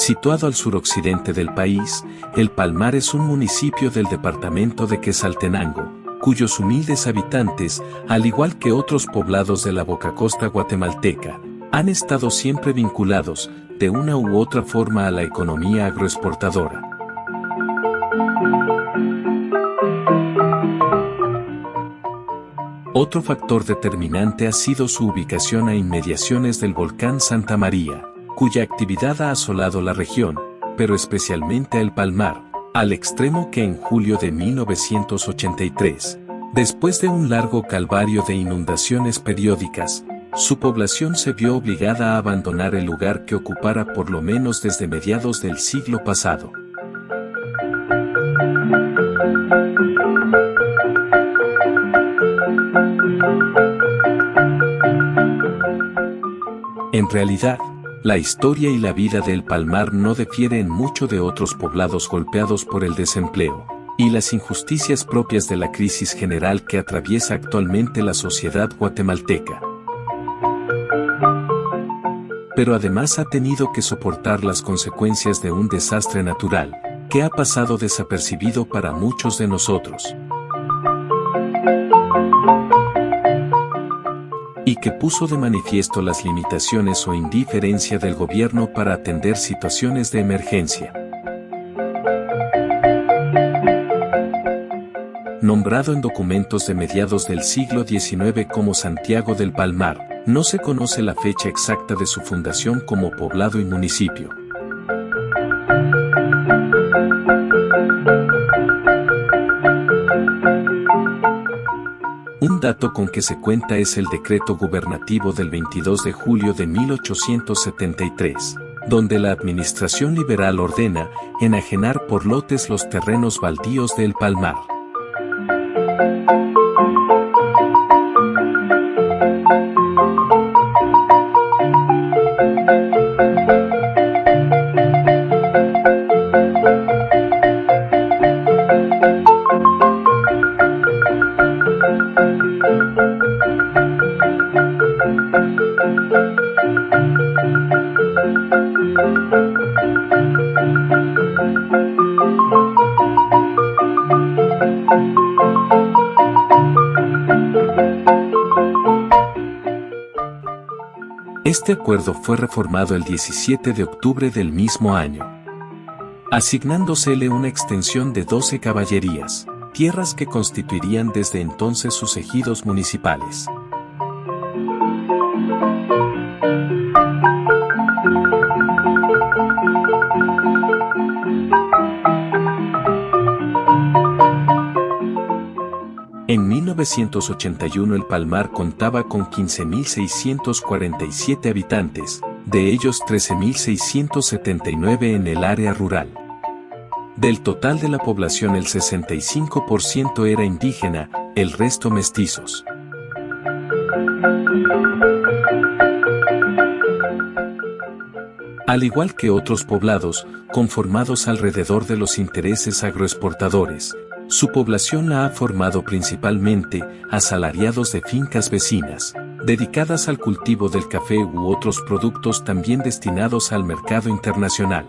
Situado al suroccidente del país, El Palmar es un municipio del departamento de Quetzaltenango, cuyos humildes habitantes, al igual que otros poblados de la Bocacosta guatemalteca, han estado siempre vinculados, de una u otra forma, a la economía agroexportadora. Otro factor determinante ha sido su ubicación a inmediaciones del volcán Santa María, cuya actividad ha asolado la región, pero especialmente a El Palmar, al extremo que en julio de 1983, después de un largo calvario de inundaciones periódicas, su población se vio obligada a abandonar el lugar que ocupara por lo menos desde mediados del siglo pasado. En realidad, la historia y la vida de El Palmar no difiere en mucho de otros poblados golpeados por el desempleo y las injusticias propias de la crisis general que atraviesa actualmente la sociedad guatemalteca. Pero además ha tenido que soportar las consecuencias de un desastre natural, que ha pasado desapercibido para muchos de nosotros, y que puso de manifiesto las limitaciones o indiferencia del gobierno para atender situaciones de emergencia. Nombrado en documentos de mediados del siglo XIX como Santiago del Palmar, no se conoce la fecha exacta de su fundación como poblado y municipio. Un dato con que se cuenta es el decreto gubernativo del 22 de julio de 1873, donde la administración liberal ordena enajenar por lotes los terrenos baldíos de El Palmar. Este acuerdo fue reformado el 17 de octubre del mismo año, asignándosele una extensión de 12 caballerías, tierras que constituirían desde entonces sus ejidos municipales. En 1981 El Palmar contaba con 15.647 habitantes, de ellos 13.679 en el área rural. Del total de la población el 65% era indígena, el resto mestizos. Al igual que otros poblados, conformados alrededor de los intereses agroexportadores, su población la ha formado principalmente asalariados de fincas vecinas, dedicadas al cultivo del café u otros productos también destinados al mercado internacional.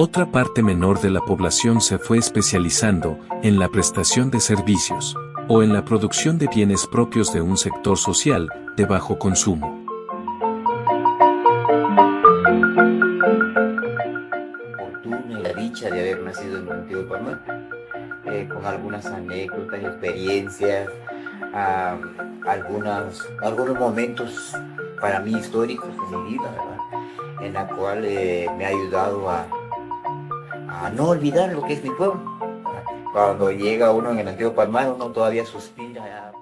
Otra parte menor de la población se fue especializando en la prestación de servicios o en la producción de bienes propios de un sector social de bajo consumo. Fortuna y la dicha de haber nacido en Antiguo Palmar, con algunas anécdotas, experiencias, algunos momentos para mí históricos en mi vida, ¿verdad? En la cual me ha ayudado a no olvidar lo que es mi pueblo. Cuando llega uno en el Antiguo Palmar, uno todavía suspira.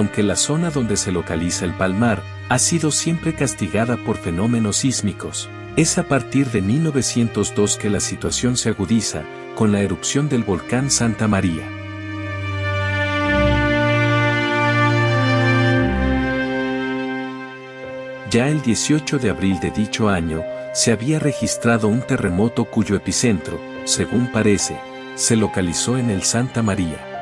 aunque la zona donde se localiza el Palmar ha sido siempre castigada por fenómenos sísmicos. Es a partir de 1902 que la situación se agudiza, con la erupción del volcán Santa María. Ya el 18 de abril de dicho año, se había registrado un terremoto cuyo epicentro, según parece, se localizó en el Santa María.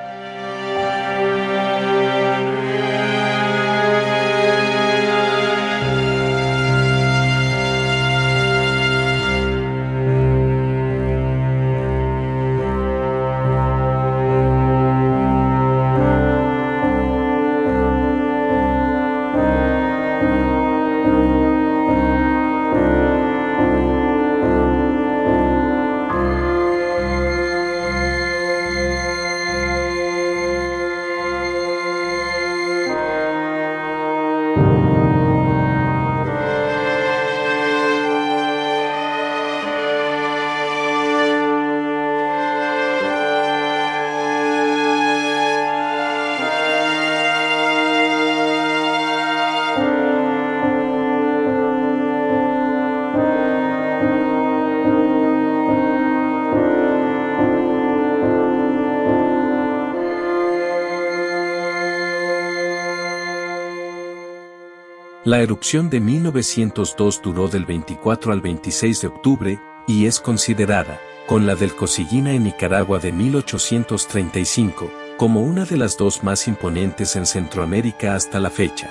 La erupción de 1902 duró del 24 al 26 de octubre, y es considerada, con la del Cosillina en Nicaragua de 1835, como una de las dos más imponentes en Centroamérica hasta la fecha.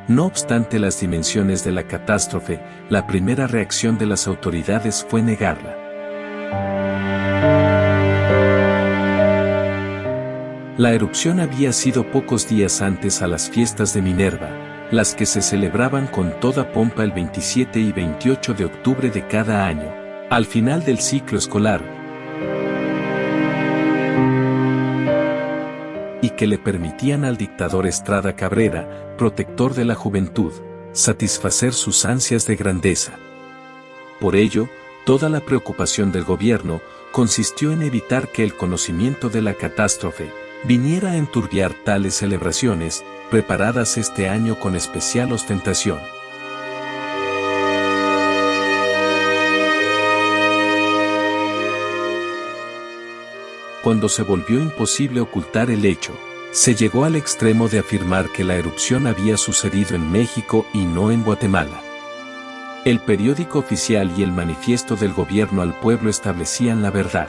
No obstante las dimensiones de la catástrofe, la primera reacción de las autoridades fue negarla. La erupción había sido pocos días antes a las fiestas de Minerva, las que se celebraban con toda pompa el 27 y 28 de octubre de cada año, al final del ciclo escolar, y que le permitían al dictador Estrada Cabrera, protector de la juventud, satisfacer sus ansias de grandeza. Por ello, toda la preocupación del gobierno consistió en evitar que el conocimiento de la catástrofe viniera a enturbiar tales celebraciones, preparadas este año con especial ostentación. Cuando se volvió imposible ocultar el hecho, se llegó al extremo de afirmar que la erupción había sucedido en México y no en Guatemala. El periódico oficial y el manifiesto del gobierno al pueblo establecían la verdad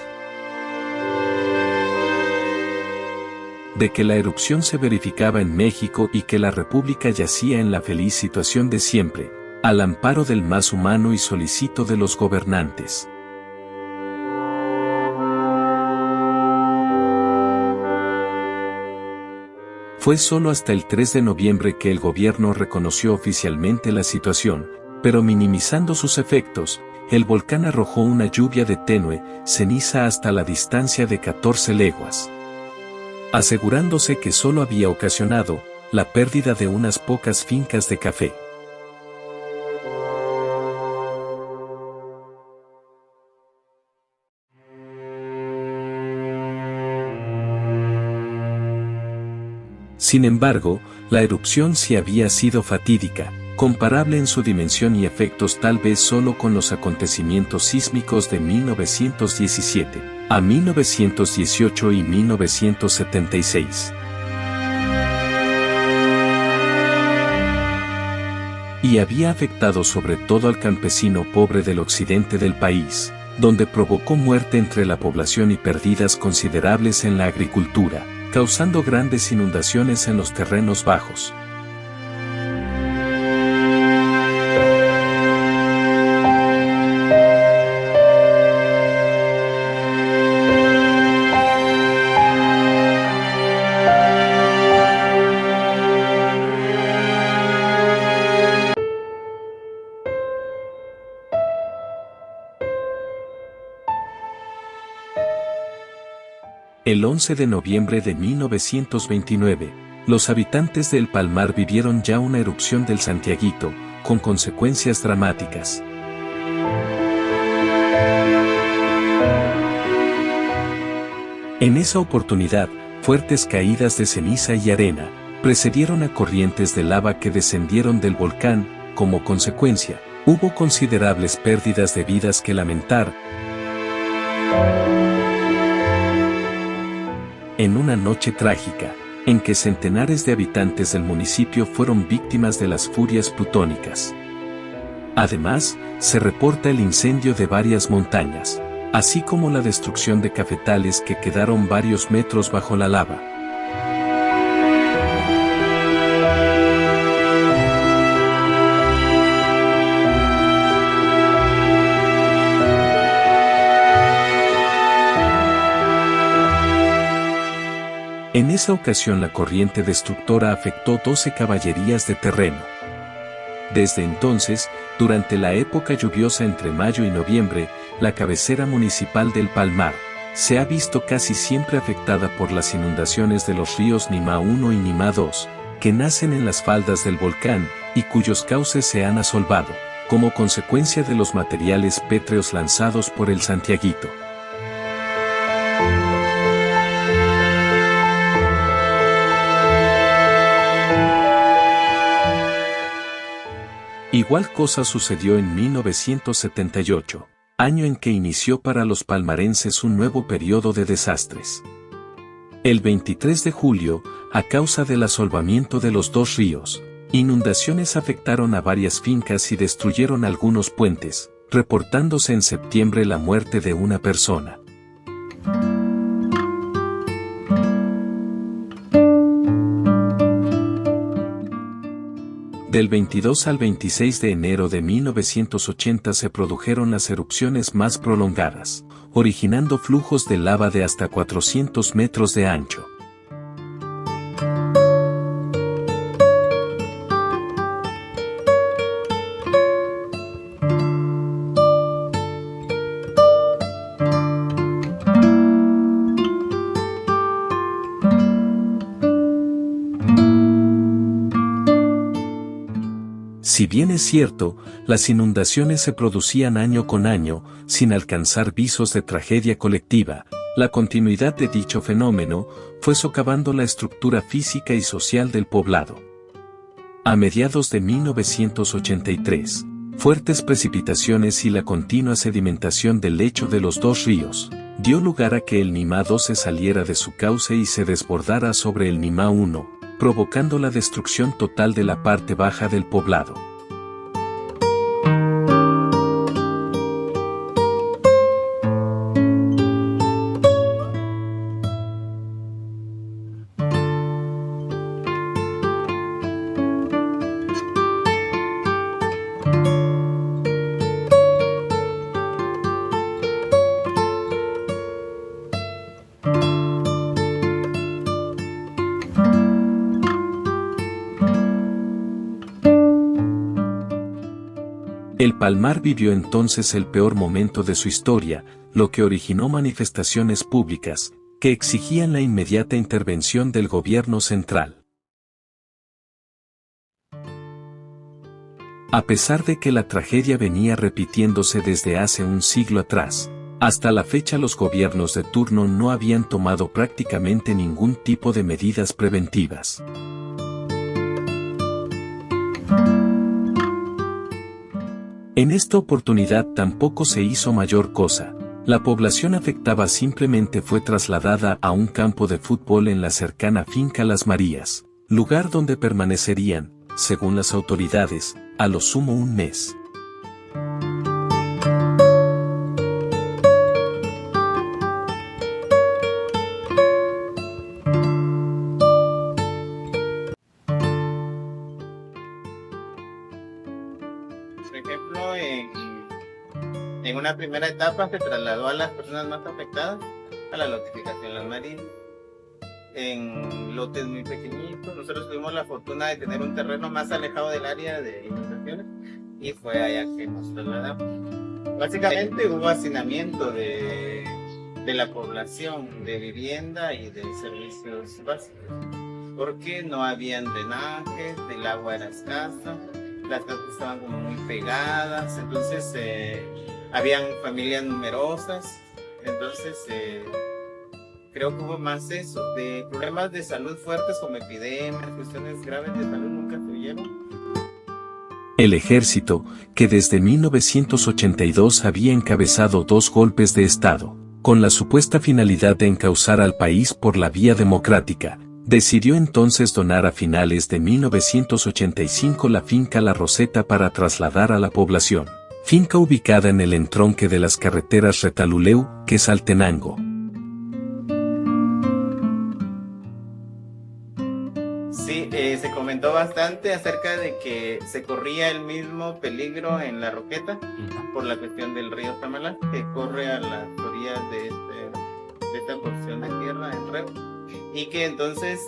de que la erupción se verificaba en México y que la República yacía en la feliz situación de siempre, al amparo del más humano y solícito de los gobernantes. Fue solo hasta el 3 de noviembre que el gobierno reconoció oficialmente la situación, pero minimizando sus efectos, el volcán arrojó una lluvia de tenue ceniza hasta la distancia de 14 leguas, asegurándose que solo había ocasionado la pérdida de unas pocas fincas de café. Sin embargo, la erupción sí había sido fatídica, comparable en su dimensión y efectos tal vez solo con los acontecimientos sísmicos de 1917, a 1918 y 1976. Y había afectado sobre todo al campesino pobre del occidente del país, donde provocó muerte entre la población y pérdidas considerables en la agricultura, causando grandes inundaciones en los terrenos bajos. El 11 de noviembre de 1929, los habitantes de El Palmar vivieron ya una erupción del Santiaguito, con consecuencias dramáticas. En esa oportunidad, fuertes caídas de ceniza y arena precedieron a corrientes de lava que descendieron del volcán. Como consecuencia, hubo considerables pérdidas de vidas que lamentar. En una noche trágica, en que centenares de habitantes del municipio fueron víctimas de las furias plutónicas. Además, se reporta el incendio de varias montañas, así como la destrucción de cafetales que quedaron varios metros bajo la lava. En esa ocasión la corriente destructora afectó 12 caballerías de terreno. Desde entonces, durante la época lluviosa entre mayo y noviembre, la cabecera municipal del Palmar se ha visto casi siempre afectada por las inundaciones de los ríos Nima I y Nima II, que nacen en las faldas del volcán y cuyos cauces se han asolvado, como consecuencia de los materiales pétreos lanzados por el Santiaguito. Igual cosa sucedió en 1978, año en que inició para los palmarenses un nuevo periodo de desastres. El 23 de julio, a causa del asolvamiento de los dos ríos, inundaciones afectaron a varias fincas y destruyeron algunos puentes, reportándose en septiembre la muerte de una persona. Del 22 al 26 de enero de 1980 se produjeron las erupciones más prolongadas, originando flujos de lava de hasta 400 metros de ancho. Si bien es cierto, las inundaciones se producían año con año, sin alcanzar visos de tragedia colectiva, la continuidad de dicho fenómeno fue socavando la estructura física y social del poblado. A mediados de 1983, fuertes precipitaciones y la continua sedimentación del lecho de los dos ríos dio lugar a que el Nima II se saliera de su cauce y se desbordara sobre el Nima I, provocando la destrucción total de la parte baja del poblado. El Palmar vivió entonces el peor momento de su historia, lo que originó manifestaciones públicas, que exigían la inmediata intervención del gobierno central. A pesar de que la tragedia venía repitiéndose desde hace un siglo atrás, hasta la fecha los gobiernos de turno no habían tomado prácticamente ningún tipo de medidas preventivas. En esta oportunidad tampoco se hizo mayor cosa. La población afectada simplemente fue trasladada a un campo de fútbol en la cercana finca Las Marías, lugar donde permanecerían, según las autoridades, a lo sumo un mes. Por ejemplo, en una primera etapa se trasladó a las personas más afectadas a la lotificación Las Marías, en lotes muy pequeñitos. Nosotros tuvimos la fortuna de tener un terreno más alejado del área de inundaciones y fue allá que nos trasladamos. Básicamente hubo hacinamiento de la población, de vivienda y de servicios básicos, porque no habían drenajes, el agua era escasa, las casas estaban como muy pegadas, entonces habían familias numerosas, entonces creo que hubo más eso, de problemas de salud fuertes como epidemias, cuestiones graves de salud nunca se vieron. El ejército, que desde 1982 había encabezado 2 golpes de Estado, con la supuesta finalidad de encauzar al país por la vía democrática, decidió entonces donar a finales de 1985 la finca La Roseta para trasladar a la población. Finca ubicada en el entronque de las carreteras Retalhuleu-Quesaltenango. Sí, se comentó bastante acerca de que se corría el mismo peligro en La Roqueta por la cuestión del río Tamalá, que corre a las orillas de esta porción de tierra, el Reo, y que entonces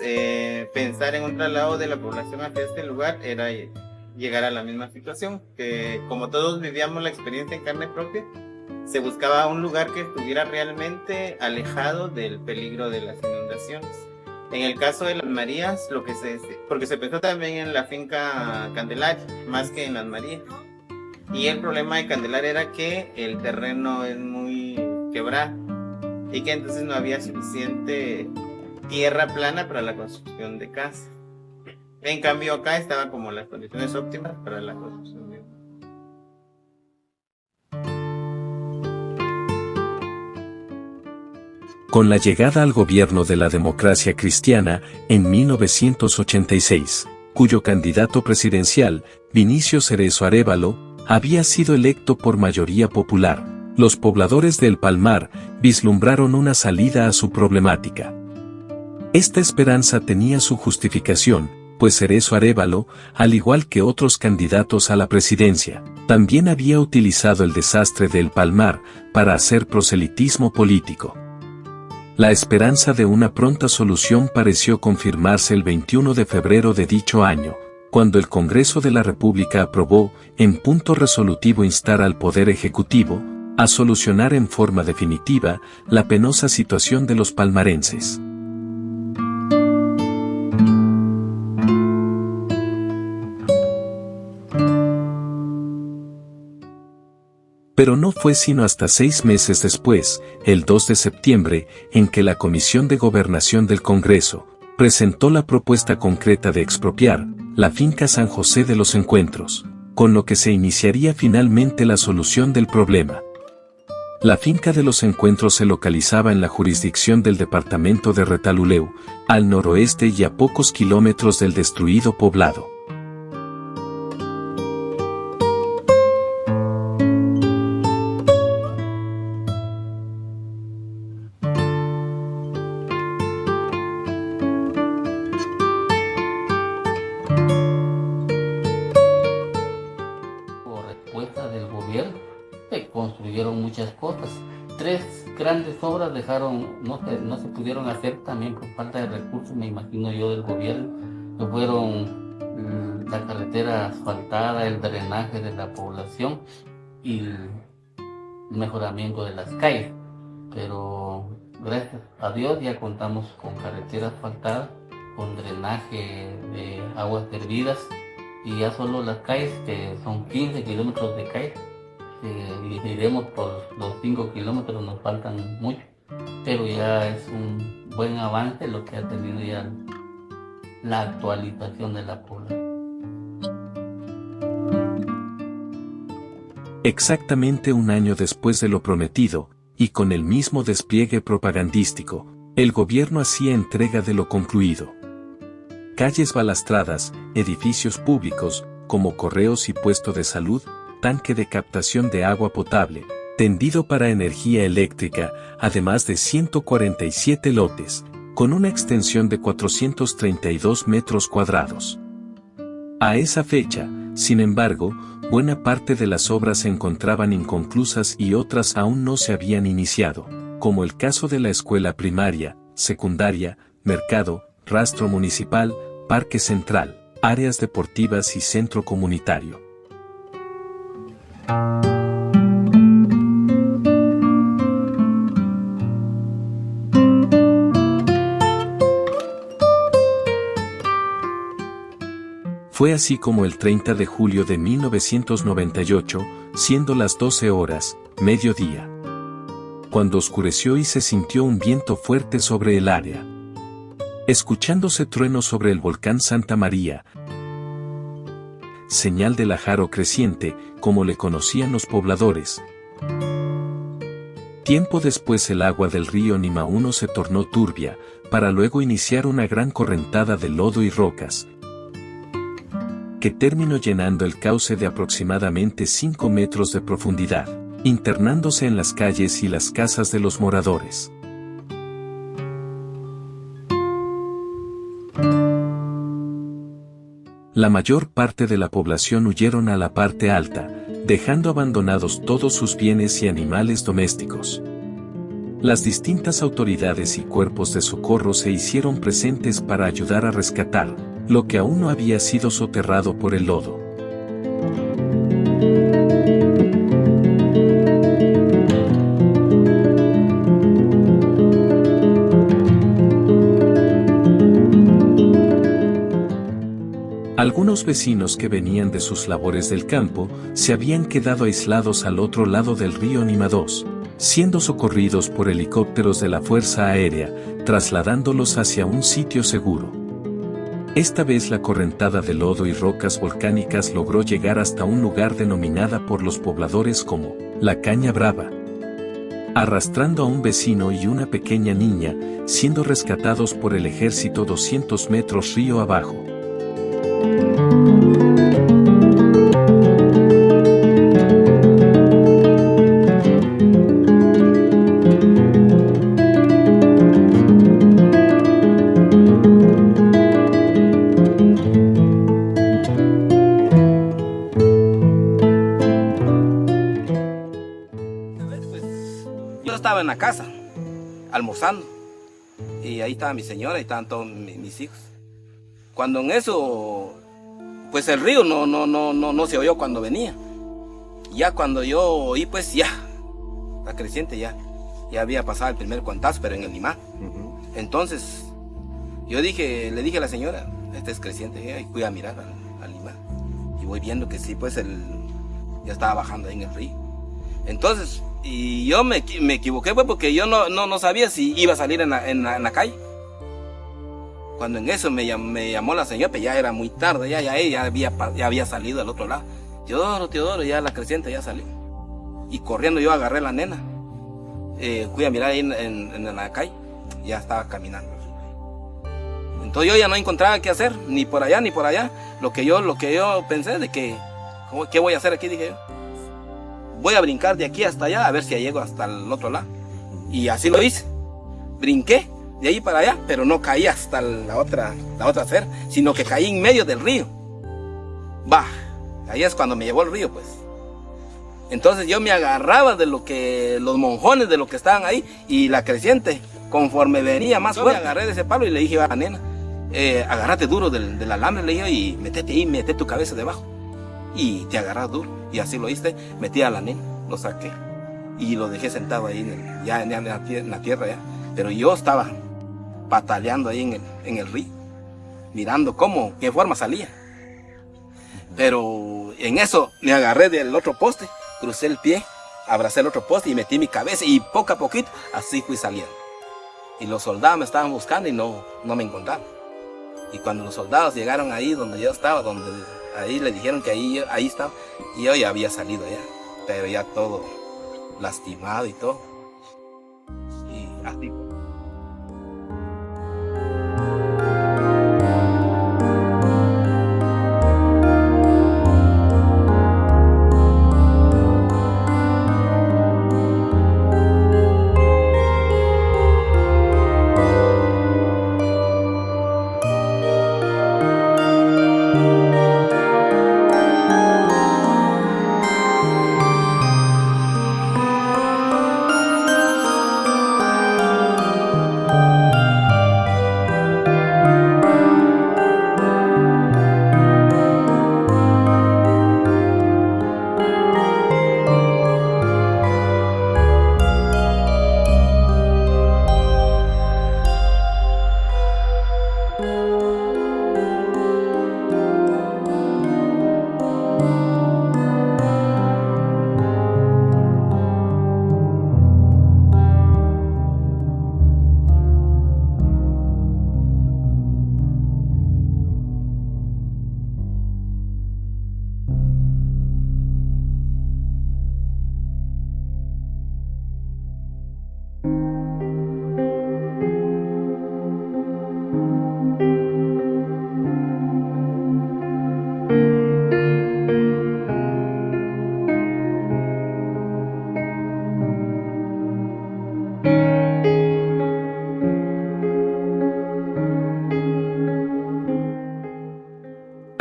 pensar en un traslado de la población hacia este lugar era llegar a la misma situación, que como todos vivíamos la experiencia en carne propia, se buscaba un lugar que estuviera realmente alejado del peligro de las inundaciones. En el caso de Las Marías, porque se pensó también en la finca Candelaria, más que en Las Marías. Y el problema de Candelaria era que el terreno es muy quebrado y que entonces no había suficiente tierra plana para la construcción de casas. En cambio acá estaban como las condiciones óptimas para la construcción de Con la llegada al gobierno de la democracia cristiana en 1986, cuyo candidato presidencial, Vinicio Cerezo Arévalo, había sido electo por mayoría popular, los pobladores de El Palmar vislumbraron una salida a su problemática. Esta esperanza tenía su justificación, pues Cerezo Arévalo, al igual que otros candidatos a la presidencia, también había utilizado el desastre de El Palmar para hacer proselitismo político. La esperanza de una pronta solución pareció confirmarse el 21 de febrero de dicho año, cuando el Congreso de la República aprobó, en punto resolutivo, instar al Poder Ejecutivo a solucionar en forma definitiva la penosa situación de los palmarenses. Pero no fue sino hasta 6 meses después, el 2 de septiembre, en que la Comisión de Gobernación del Congreso presentó la propuesta concreta de expropiar la finca San José de los Encuentros, con lo que se iniciaría finalmente la solución del problema. La finca de los Encuentros se localizaba en la jurisdicción del departamento de Retalhuleu, al noroeste y a pocos kilómetros del destruido poblado. Se construyeron muchas cosas. 3 grandes obras no se pudieron hacer también por falta de recursos, me imagino yo, del gobierno, que fueron la carretera asfaltada, el drenaje de la población y el mejoramiento de las calles. Pero gracias a Dios ya contamos con carretera asfaltada, con drenaje de aguas hervidas y ya solo las calles, que son 15 kilómetros de calles, y iremos por los 5 kilómetros, nos faltan mucho, pero ya es un buen avance lo que ha tenido ya la actualización de la población. Exactamente un año después de lo prometido, y con el mismo despliegue propagandístico, el gobierno hacía entrega de lo concluido. Calles balastradas, edificios públicos, como correos y puesto de salud, tanque de captación de agua potable, tendido para energía eléctrica, además de 147 lotes, con una extensión de 432 metros cuadrados. A esa fecha, sin embargo, buena parte de las obras se encontraban inconclusas y otras aún no se habían iniciado, como el caso de la escuela primaria, secundaria, mercado, rastro municipal, parque central, áreas deportivas y centro comunitario. Fue así como el 30 de julio de 1998, siendo las 12 horas, mediodía, cuando oscureció y se sintió un viento fuerte sobre el área. Escuchándose truenos sobre el volcán Santa María, señal del ajaro creciente, como le conocían los pobladores. Tiempo después el agua del río Nima 1 se tornó turbia, para luego iniciar una gran correntada de lodo y rocas, que terminó llenando el cauce de aproximadamente 5 metros de profundidad, internándose en las calles y las casas de los moradores. La mayor parte de la población huyeron a la parte alta, dejando abandonados todos sus bienes y animales domésticos. Las distintas autoridades y cuerpos de socorro se hicieron presentes para ayudar a rescatar lo que aún no había sido soterrado por el lodo. Algunos vecinos que venían de sus labores del campo se habían quedado aislados al otro lado del río Nima 2, siendo socorridos por helicópteros de la Fuerza Aérea, trasladándolos hacia un sitio seguro. Esta vez la correntada de lodo y rocas volcánicas logró llegar hasta un lugar denominada por los pobladores como La Caña Brava, arrastrando a un vecino y una pequeña niña, siendo rescatados por el ejército 200 metros río abajo. Yo estaba en la casa, almorzando, y ahí estaba mi señora y estaban todos mis hijos. Cuando en eso, pues el río no se oyó cuando venía. Ya cuando yo oí, pues ya, la creciente ya había pasado el primer cuantazo, pero en el Nima. Entonces, le dije a la señora, este es creciente, y fui a mirar al Nima. Y voy viendo que sí, pues ya estaba bajando ahí en el río. Entonces, y yo me equivoqué, pues, porque yo no sabía si iba a salir en la calle. Cuando en eso me llamó la señora, pero ya era muy tarde, ya había salido al otro lado. Teodoro, ya la creciente ya salió. Y corriendo yo agarré a la nena. Fui a mirar ahí en la calle, ya estaba caminando. Entonces yo ya no encontraba qué hacer, ni por allá ni por allá. Lo que yo pensé de que, ¿qué voy a hacer aquí? Dije yo. Voy a brincar de aquí hasta allá, a ver si llego hasta el otro lado. Y así lo hice. Brinqué de ahí para allá, pero no caí hasta la otra acera, sino que caí en medio del río. Ahí es cuando me llevó el río, pues. Entonces yo me agarraba de los monjones de lo que estaban ahí, y la creciente, conforme venía más fuerte, me agarré de ese palo y le dije a la nena, agárrate duro del alambre, le dije, y métete ahí, mete tu cabeza debajo. Y te agarras duro. Y así lo hice, metí a la nena, lo saqué y lo dejé sentado ahí en la tierra ya. Pero yo estaba pataleando ahí en el río, mirando qué forma salía. Pero en eso me agarré del otro poste, crucé el pie, abracé el otro poste y metí mi cabeza, y poco a poquito así fui saliendo. Y los soldados me estaban buscando y no me encontraron. Y cuando los soldados llegaron ahí donde yo estaba, ahí le dijeron que ahí estaba, y yo ya había salido ya, pero ya todo lastimado y todo. Y así.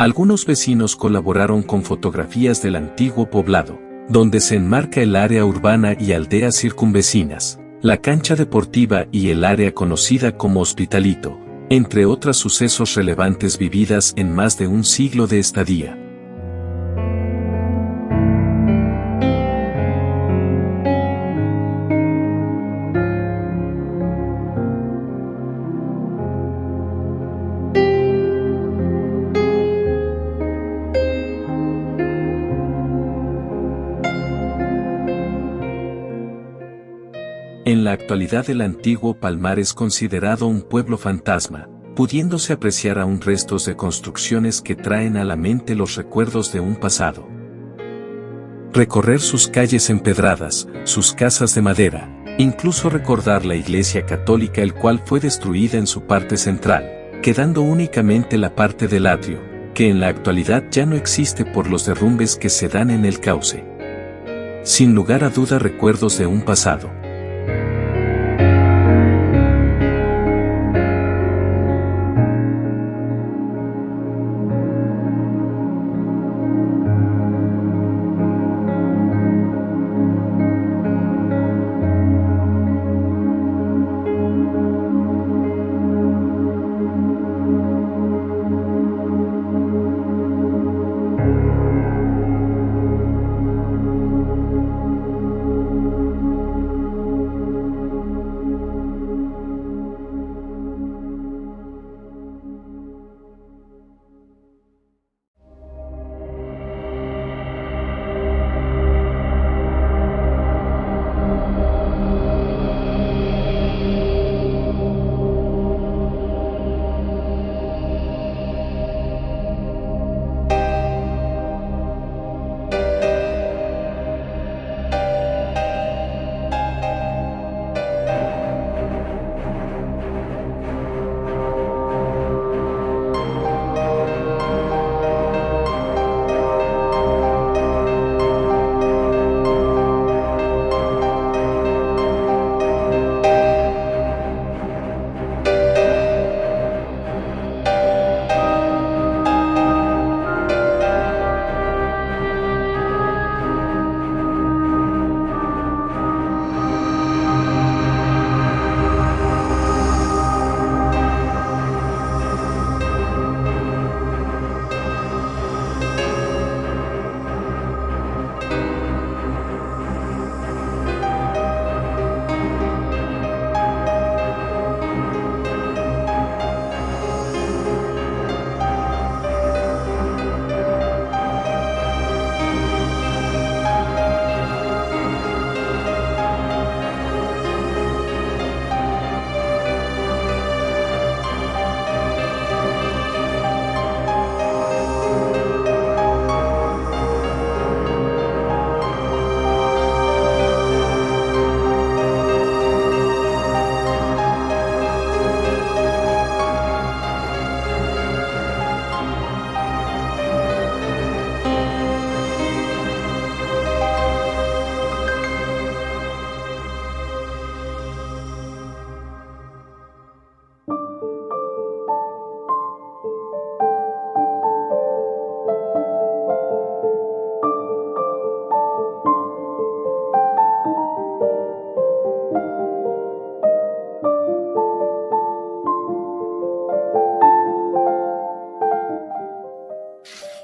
Algunos vecinos colaboraron con fotografías del antiguo poblado, donde se enmarca el área urbana y aldeas circunvecinas, la cancha deportiva y el área conocida como Hospitalito, entre otros sucesos relevantes vividas en más de un siglo de estadía. En la actualidad el antiguo Palmar es considerado un pueblo fantasma, pudiéndose apreciar aún restos de construcciones que traen a la mente los recuerdos de un pasado. Recorrer sus calles empedradas, sus casas de madera, incluso recordar la iglesia católica el cual fue destruida en su parte central, quedando únicamente la parte del atrio, que en la actualidad ya no existe por los derrumbes que se dan en el cauce. Sin lugar a duda recuerdos de un pasado.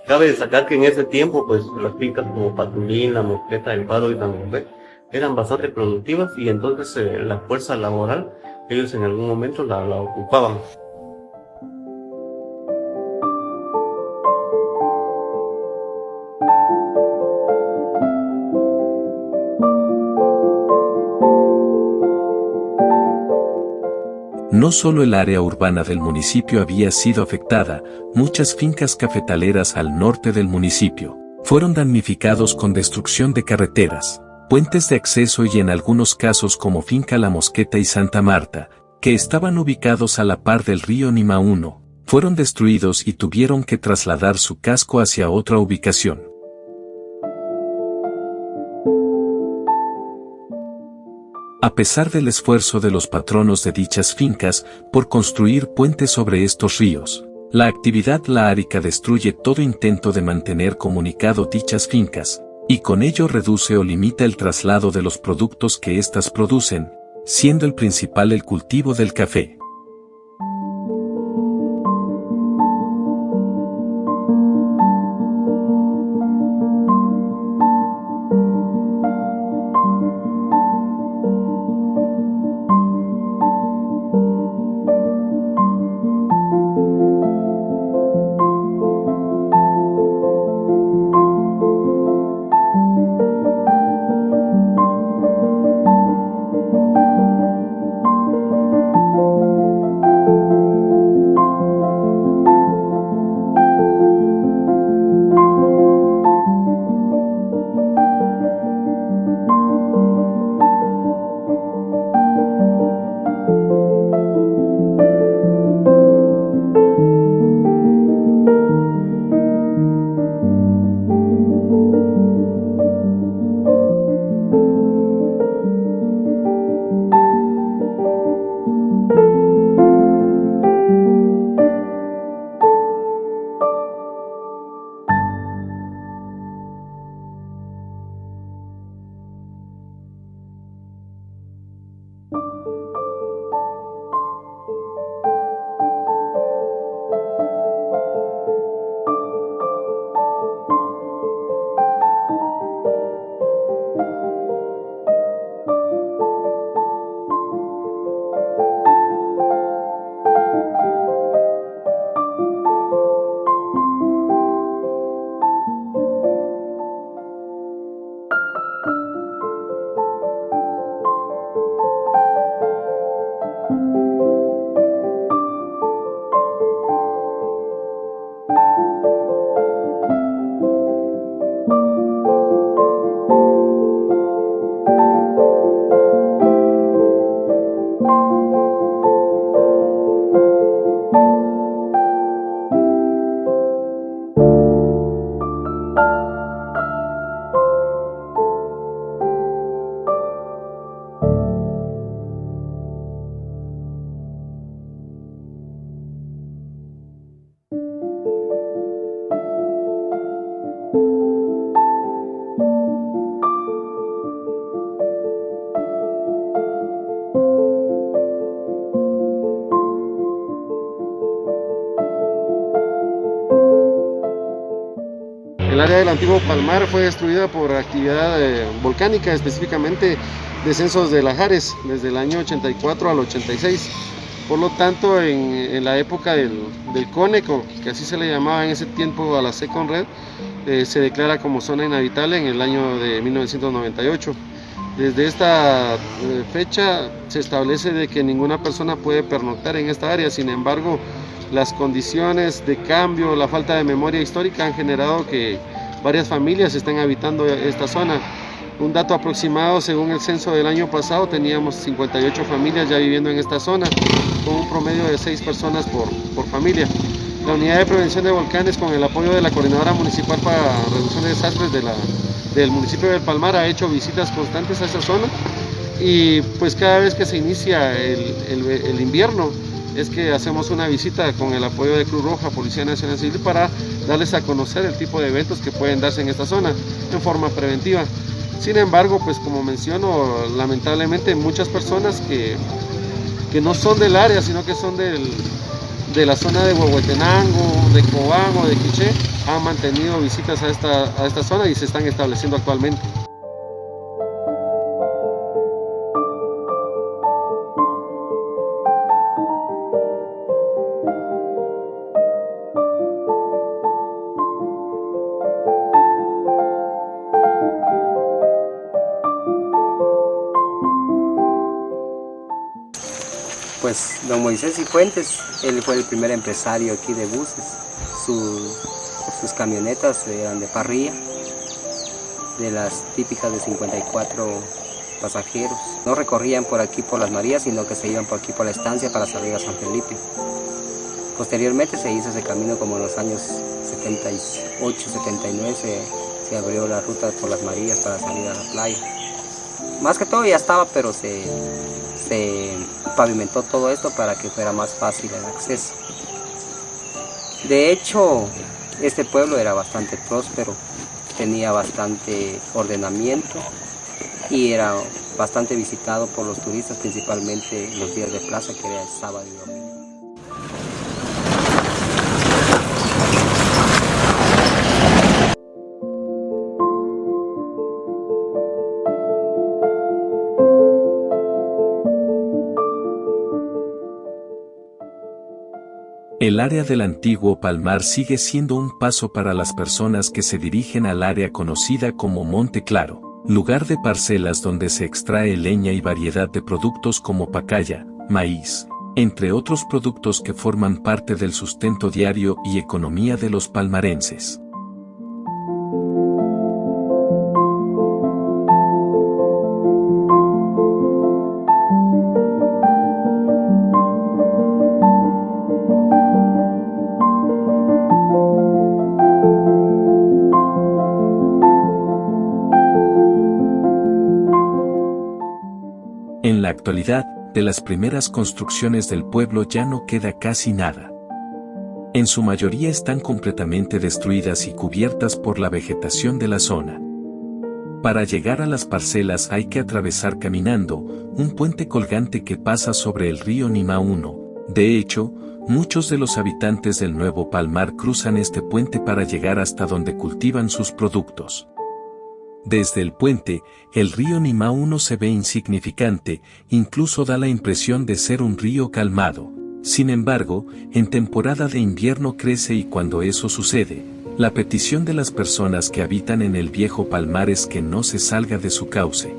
Cabe destacar que en ese tiempo, pues las fincas como Patulina, Mosqueta, El Paro y San José eran bastante productivas y entonces la fuerza laboral, ellos en algún momento la ocupaban. No solo el área urbana del municipio había sido afectada, muchas fincas cafetaleras al norte del municipio fueron damnificados con destrucción de carreteras, puentes de acceso y en algunos casos como Finca La Mosqueta y Santa Marta, que estaban ubicados a la par del río Nima 1, fueron destruidos y tuvieron que trasladar su casco hacia otra ubicación. A pesar del esfuerzo de los patronos de dichas fincas por construir puentes sobre estos ríos, La actividad lahárica destruye todo intento de mantener comunicado dichas fincas, y con ello reduce o limita el traslado de los productos que éstas producen, siendo el principal el cultivo del café. El área del antiguo Palmar fue destruida por actividad volcánica, específicamente descensos de lahares desde el año 84 al 86. Por lo tanto, en la época del Coneco, que así se le llamaba en ese tiempo a la Second Red, se declara como zona inhabitable en el año de 1998. Desde esta fecha se establece de que ninguna persona puede pernoctar en esta área. Sin embargo, las condiciones de cambio, la falta de memoria histórica han generado que varias familias estén habitando esta zona. Un dato aproximado, según el censo del año pasado, teníamos 58 familias ya viviendo en esta zona, con un promedio de 6 personas por familia. La Unidad de Prevención de Volcanes, con el apoyo de la Coordinadora Municipal para Reducción de Desastres del municipio del Palmar, ha hecho visitas constantes a esa zona, y pues cada vez que se inicia el invierno es que hacemos una visita con el apoyo de Cruz Roja, Policía Nacional Civil, para darles a conocer el tipo de eventos que pueden darse en esta zona en forma preventiva. Sin embargo, pues como menciono, lamentablemente muchas personas que no son del área, sino que son de la zona de Huehuetenango, de Cobán o de Quiché, han mantenido visitas a esta zona y se están estableciendo actualmente. Pues don Moisés Cifuentes, él fue el primer empresario aquí de buses. Sus camionetas eran de parrilla, de las típicas de 54 pasajeros. No recorrían por aquí por Las Marías, sino que se iban por aquí por la estancia para salir a San Felipe. Posteriormente se hizo ese camino como en los años 78, 79, se abrió la ruta por Las Marías para salir a la playa. Más que todo ya estaba, pero se pavimentó todo esto para que fuera más fácil el acceso. De hecho, este pueblo era bastante próspero, tenía bastante ordenamiento y era bastante visitado por los turistas, principalmente los días de plaza, que era el sábado y domingo. El área del antiguo Palmar sigue siendo un paso para las personas que se dirigen al área conocida como Monte Claro, lugar de parcelas donde se extrae leña y variedad de productos como pacaya, maíz, entre otros productos que forman parte del sustento diario y economía de los palmarenses. En la actualidad, de las primeras construcciones del pueblo ya no queda casi nada. En su mayoría están completamente destruidas y cubiertas por la vegetación de la zona. Para llegar a las parcelas hay que atravesar caminando un puente colgante que pasa sobre el río Nima 1. De hecho, muchos de los habitantes del Nuevo Palmar cruzan este puente para llegar hasta donde cultivan sus productos. Desde el puente, el río Nima 1 se ve insignificante, incluso da la impresión de ser un río calmado. Sin embargo, en temporada de invierno crece y cuando eso sucede, la petición de las personas que habitan en el viejo Palmar es que no se salga de su cauce.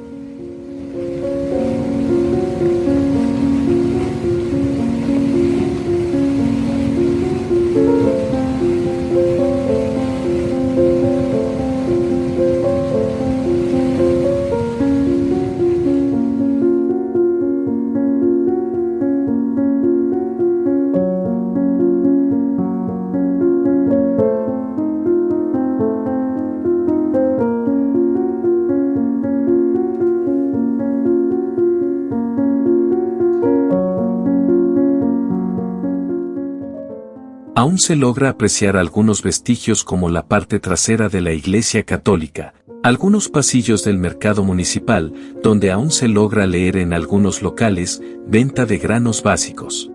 Aún se logra apreciar algunos vestigios como la parte trasera de la iglesia católica, algunos pasillos del mercado municipal, donde aún se logra leer en algunos locales, venta de granos básicos.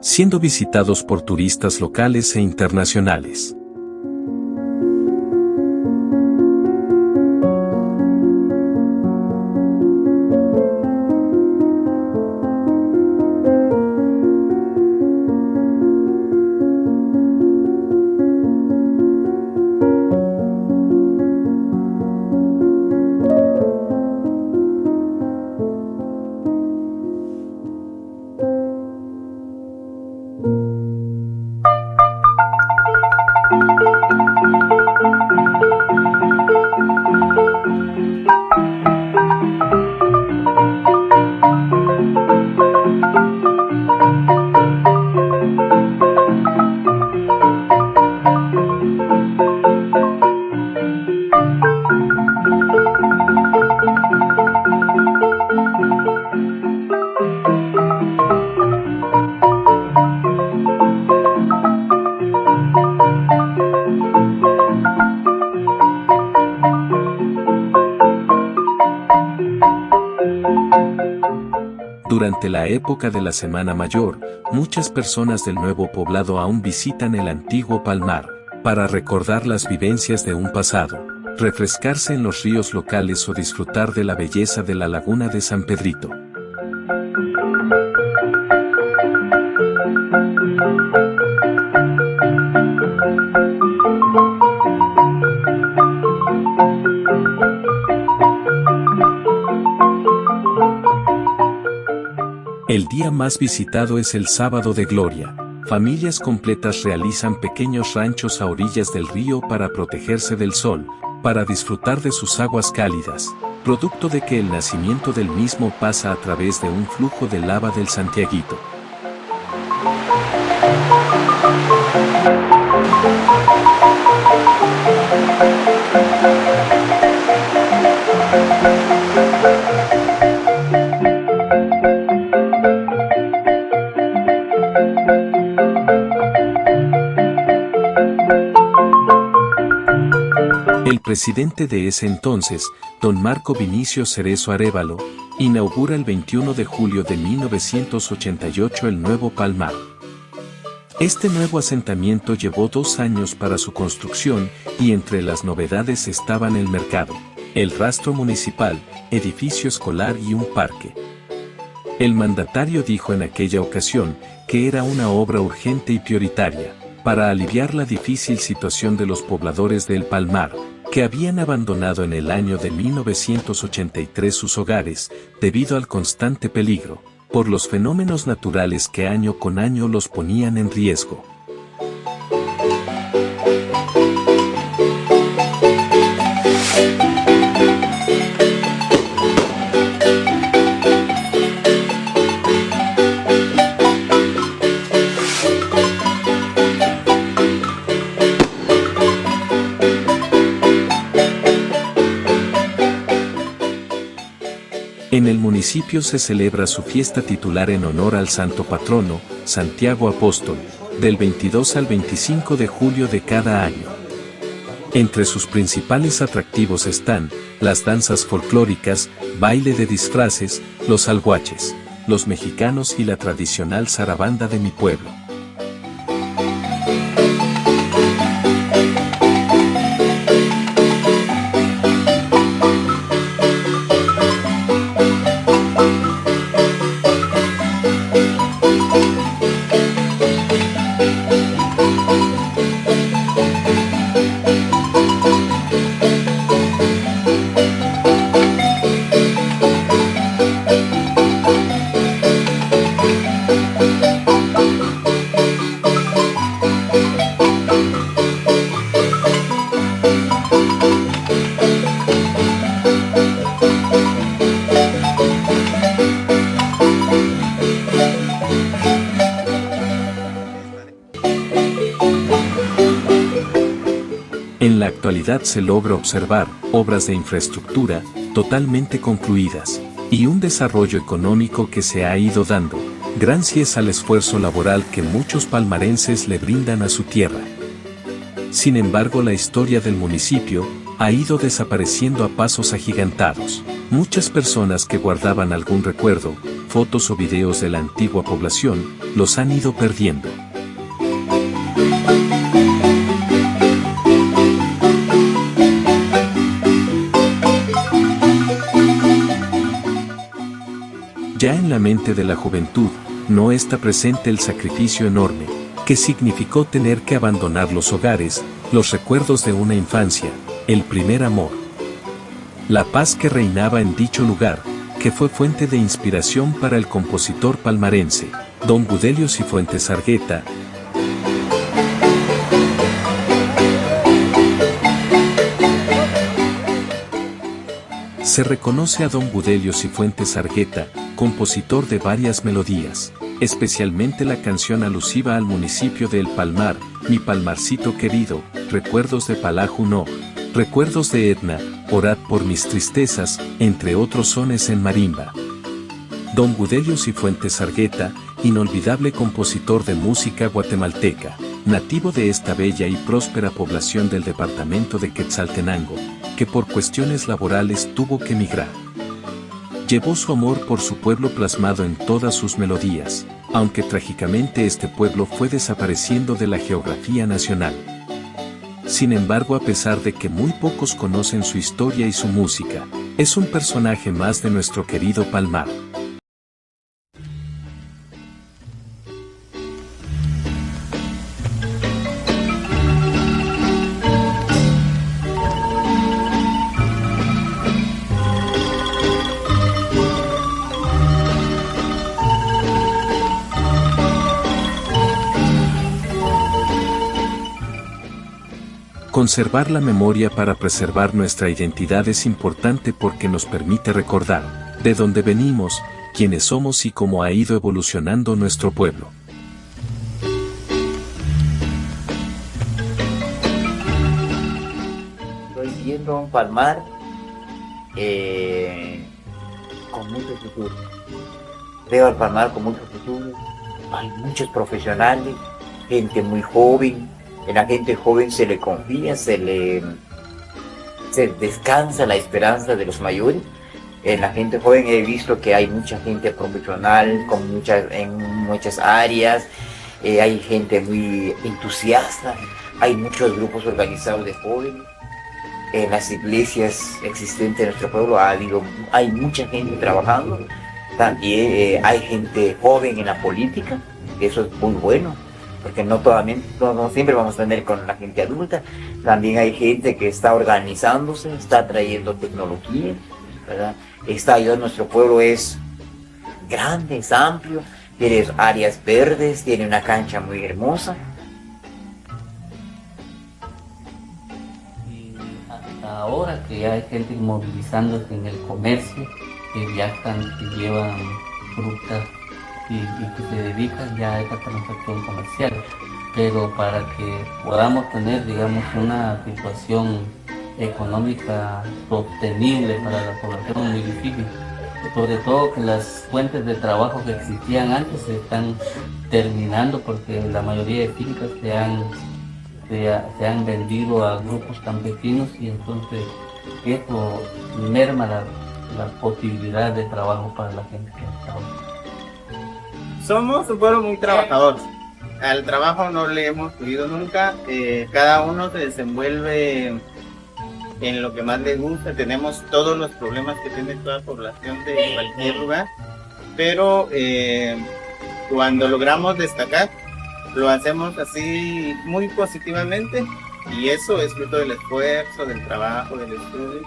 Siendo visitados por turistas locales e internacionales. Durante la época de la Semana Mayor, muchas personas del nuevo poblado aún visitan el antiguo Palmar, para recordar las vivencias de un pasado, refrescarse en los ríos locales o disfrutar de la belleza de la laguna de San Pedrito. El día más visitado es el Sábado de Gloria. Familias completas realizan pequeños ranchos a orillas del río para protegerse del sol, para disfrutar de sus aguas cálidas, producto de que el nacimiento del mismo pasa a través de un flujo de lava del Santiaguito. El presidente de ese entonces, don Marco Vinicio Cerezo Arévalo, inaugura el 21 de julio de 1988 el nuevo Palmar. Este nuevo asentamiento llevó 2 años para su construcción y entre las novedades estaban el mercado, el rastro municipal, edificio escolar y un parque. El mandatario dijo en aquella ocasión que era una obra urgente y prioritaria, para aliviar la difícil situación de los pobladores de El Palmar, que habían abandonado en el año de 1983 sus hogares, debido al constante peligro, por los fenómenos naturales que año con año los ponían en riesgo. En el municipio se celebra su fiesta titular en honor al santo patrono, Santiago Apóstol, del 22 al 25 de julio de cada año. Entre sus principales atractivos están las danzas folclóricas, baile de disfraces, los alguaches, los mexicanos y la tradicional zarabanda de mi pueblo. En la actualidad se logra observar obras de infraestructura totalmente concluidas y un desarrollo económico que se ha ido dando, gracias al esfuerzo laboral que muchos palmarenses le brindan a su tierra. Sin embargo, la historia del municipio ha ido desapareciendo a pasos agigantados. Muchas personas que guardaban algún recuerdo, fotos o videos de la antigua población, los han ido perdiendo. Ya en la mente de la juventud, no está presente el sacrificio enorme, que significó tener que abandonar los hogares, los recuerdos de una infancia, el primer amor. La paz que reinaba en dicho lugar, que fue fuente de inspiración para el compositor palmarense, don Budelio Cifuentes Argueta. Se reconoce a don Budelio Cifuentes Argueta, compositor de varias melodías, especialmente la canción alusiva al municipio de El Palmar, Mi Palmarcito Querido, Recuerdos de Palajunó, Recuerdos de Etna, Orad por mis tristezas, entre otros sones en marimba. Don Budelio Cifuentes Argueta, inolvidable compositor de música guatemalteca, nativo de esta bella y próspera población del departamento de Quetzaltenango, que por cuestiones laborales tuvo que emigrar. Llevó su amor por su pueblo plasmado en todas sus melodías, aunque trágicamente este pueblo fue desapareciendo de la geografía nacional. Sin embargo, a pesar de que muy pocos conocen su historia y su música, es un personaje más de nuestro querido Palmar. Conservar la memoria para preservar nuestra identidad es importante porque nos permite recordar de dónde venimos, quiénes somos y cómo ha ido evolucionando nuestro pueblo. viendo un Palmar con mucho futuro. Veo al Palmar con mucho futuro. Hay muchos profesionales, gente muy joven. En la gente joven se le confía, se descansa la esperanza de los mayores. En la gente joven he visto que hay mucha gente profesional en muchas áreas. Hay gente muy entusiasta. Hay muchos grupos organizados de jóvenes. En las iglesias existentes en nuestro pueblo hay mucha gente trabajando. También hay gente joven en la política. Eso es muy bueno, porque no siempre vamos a tener con la gente adulta. También hay gente que está organizándose, está trayendo tecnología, ¿verdad? Está ayudando. Nuestro pueblo es grande, es amplio, tiene áreas verdes, tiene una cancha muy hermosa. Y hasta ahora que ya hay gente movilizándose en el comercio, que viajan, que llevan frutas y que se dedican ya a esta transacción comercial. Pero para que podamos tener, digamos, una situación económica sostenible para la población es muy difícil. Sobre todo que las fuentes de trabajo que existían antes se están terminando porque la mayoría de fincas se han vendido a grupos campesinos y entonces eso merma la posibilidad de trabajo para la gente que está. Somos un pueblo muy trabajador. Al trabajo no le hemos huido nunca. Cada uno se desenvuelve en lo que más le gusta. Tenemos todos los problemas que tiene toda población de cualquier lugar, pero cuando logramos destacar, lo hacemos así muy positivamente, y eso es fruto del esfuerzo, del trabajo, del estudio.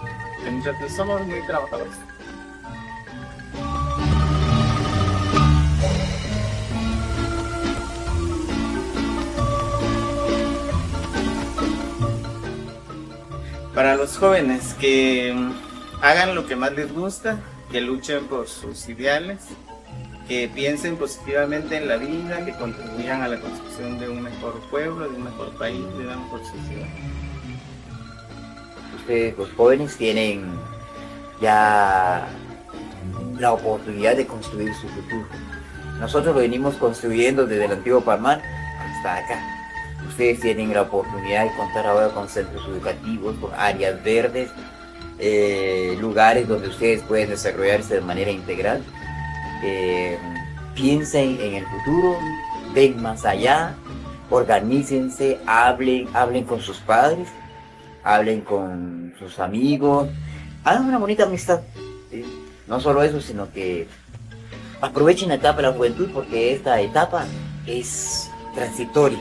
Entonces somos muy trabajadores. Para los jóvenes, que hagan lo que más les gusta, que luchen por sus ideales, que piensen positivamente en la vida, que contribuyan a la construcción de un mejor pueblo, de un mejor país, de una mejor sociedad. Ustedes, los jóvenes, tienen ya la oportunidad de construir su futuro. Nosotros lo venimos construyendo desde el antiguo Palmar hasta acá. Ustedes tienen la oportunidad de contar ahora con centros educativos, con áreas verdes, lugares donde ustedes pueden desarrollarse de manera integral. Piensen en el futuro, ven más allá, organícense, hablen con sus padres, hablen con sus amigos, hagan una bonita amistad, ¿sí? No solo eso, sino que aprovechen la etapa de la juventud, porque esta etapa es transitoria,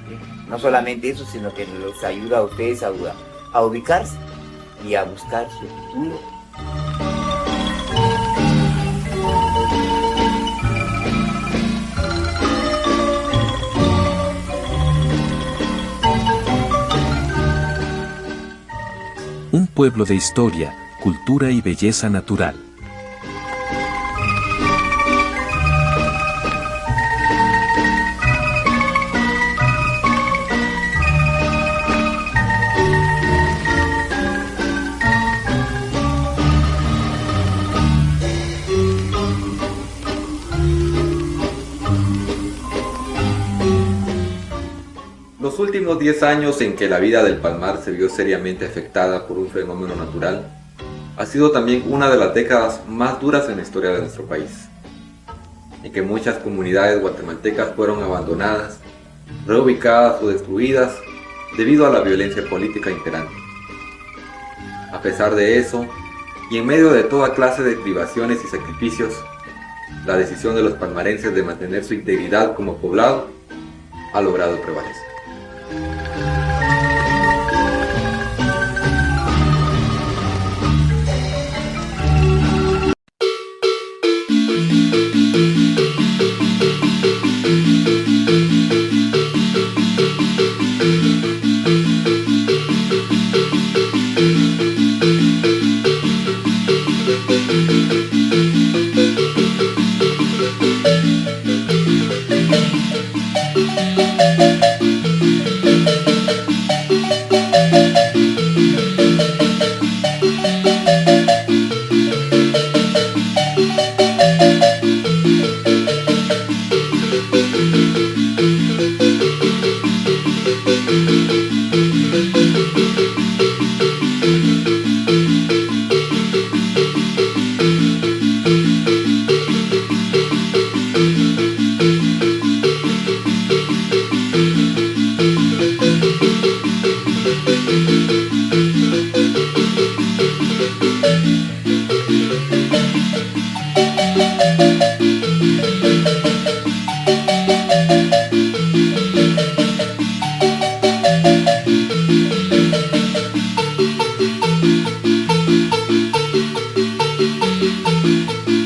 ¿sí? No solamente eso, sino que los ayuda a ustedes a ubicarse y a buscar su futuro. Un pueblo de historia, cultura y belleza natural. Los últimos 10 años en que la vida del Palmar se vio seriamente afectada por un fenómeno natural ha sido también una de las décadas más duras en la historia de nuestro país, en que muchas comunidades guatemaltecas fueron abandonadas, reubicadas o destruidas debido a la violencia política imperante. A pesar de eso, y en medio de toda clase de privaciones y sacrificios, la decisión de los palmarenses de mantener su integridad como poblado ha logrado prevalecer. Música